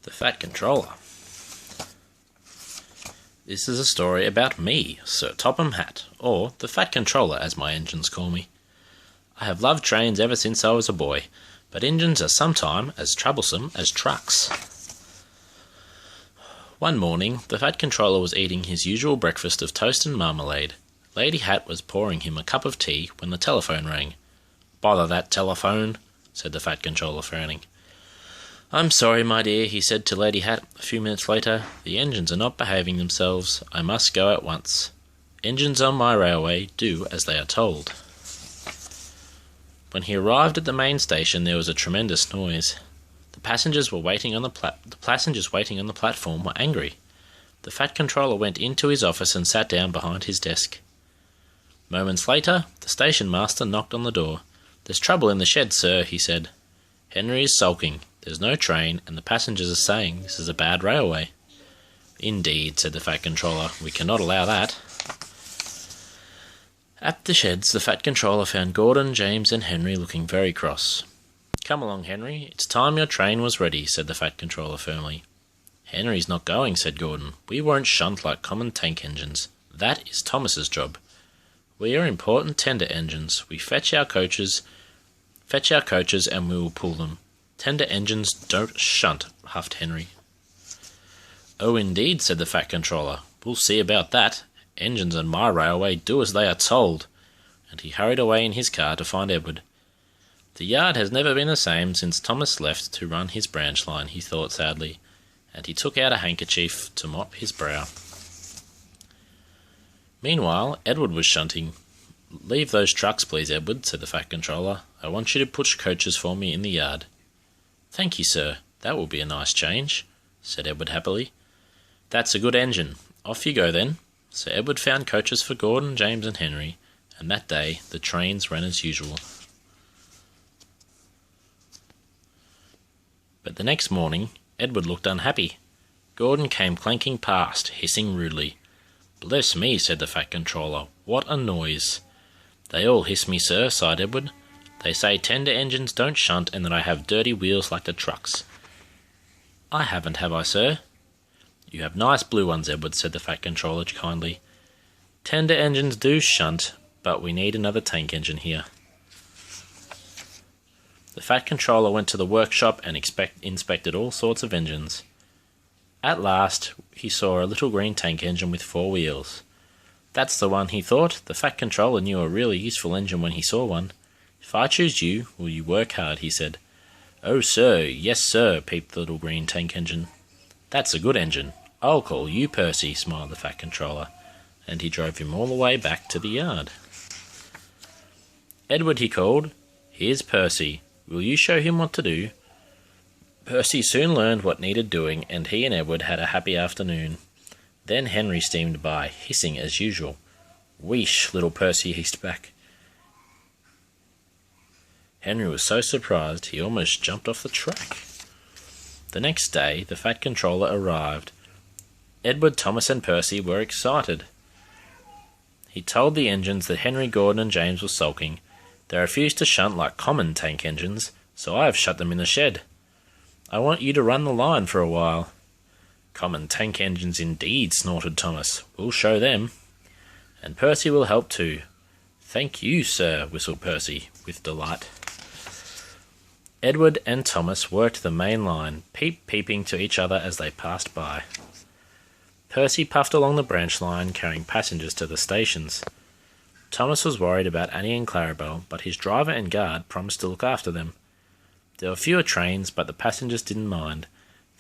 The Fat Controller. This is a story about me, Sir Topham Hatt, or the Fat Controller as my engines call me. I have loved trains ever since I was a boy, but engines are sometimes as troublesome as trucks. One morning, the Fat Controller was eating his usual breakfast of toast and marmalade. Lady Hatt was pouring him a cup of tea when the telephone rang. "Bother that telephone," said the Fat Controller, frowning. "I'm sorry, my dear," he said to Lady Hatt a few minutes later. "The engines are not behaving themselves. I must go at once. Engines on my railway do as they are told." When he arrived at the main station, there was a tremendous noise. The passengers waiting on the platform were angry. The Fat Controller went into his office and sat down behind his desk. Moments later, the station master knocked on the door. "There's trouble in the shed, sir," he said. "Henry is sulking. There's no train, and the passengers are saying this is a bad railway." "Indeed," said the Fat Controller. "We cannot allow that." At the sheds, the Fat Controller found Gordon, James, and Henry looking very cross. "Come along, Henry. It's time your train was ready," said the Fat Controller firmly. "Henry's not going," said Gordon. "We won't shunt like common tank engines. That is Thomas's job. We are important tender engines. We fetch our coaches and we will pull them. Tender engines don't shunt," huffed Henry. "Oh, indeed," said the Fat Controller. "We'll see about that. Engines on my railway do as they are told." And he hurried away in his car to find Edward. "The yard has never been the same since Thomas left to run his branch line," he thought sadly, and he took out a handkerchief to mop his brow. Meanwhile, Edward was shunting. "Leave those trucks, please, Edward," said the Fat Controller. "I want you to push coaches for me in the yard." "Thank you, sir. That will be a nice change," said Edward happily. "That's a good engine. Off you go then." So Edward found coaches for Gordon, James, and Henry, and that day the trains ran as usual. But the next morning, Edward looked unhappy. Gordon came clanking past, hissing rudely. "Bless me," said the Fat Controller. "What a noise!" "They all hiss me, sir," sighed Edward. "They say tender engines don't shunt and that I have dirty wheels like the trucks." "I haven't, have I, sir?" "You have nice blue ones, Edward," said the Fat Controller kindly. "Tender engines do shunt, but we need another tank engine here." The Fat Controller went to the workshop and inspected all sorts of engines. At last, he saw a little green tank engine with 4 wheels. "That's the one," he thought. The Fat Controller knew a really useful engine when he saw one. "If I choose you, will you work hard?" he said. "Oh, sir, yes, sir," peeped the little green tank engine. "That's a good engine. I'll call you Percy," smiled the Fat Controller, and he drove him all the way back to the yard. "Edward," he called, "here's Percy. Will you show him what to do?" Percy soon learned what needed doing, and he and Edward had a happy afternoon. Then Henry steamed by, hissing as usual. "Wheesh!" little Percy hissed back. Henry was so surprised he almost jumped off the track. The next day, the Fat Controller arrived. Edward, Thomas, and Percy were excited. He told the engines that Henry, Gordon, and James were sulking. "They refuse to shunt like common tank engines, so I have shut them in the shed. I want you to run the line for a while." "Common tank engines indeed," snorted Thomas. "We'll show them. And Percy will help too." "Thank you, sir," whistled Percy, with delight. Edward and Thomas worked the main line, peeping to each other as they passed by. Percy puffed along the branch line, carrying passengers to the stations. Thomas was worried about Annie and Clarabelle, but his driver and guard promised to look after them. There were fewer trains, but the passengers didn't mind.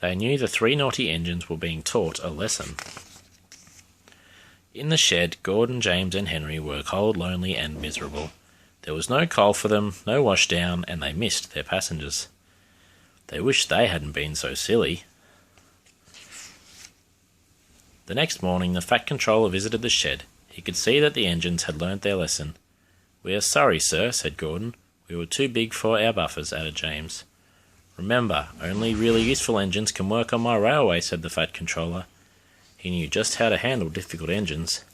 They knew the 3 naughty engines were being taught a lesson. In the shed, Gordon, James, and Henry were cold, lonely, and miserable. There was no coal for them, no washdown, and they missed their passengers. They wished they hadn't been so silly. The next morning, the Fat Controller visited the shed. He could see that the engines had learnt their lesson. "We are sorry, sir," said Gordon. "We were too big for our buffers," added James. "Remember, only really useful engines can work on my railway," said the Fat Controller. He knew just how to handle difficult engines.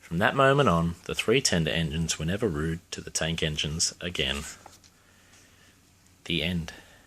From that moment on, the 3 tender engines were never rude to the tank engines again. The end.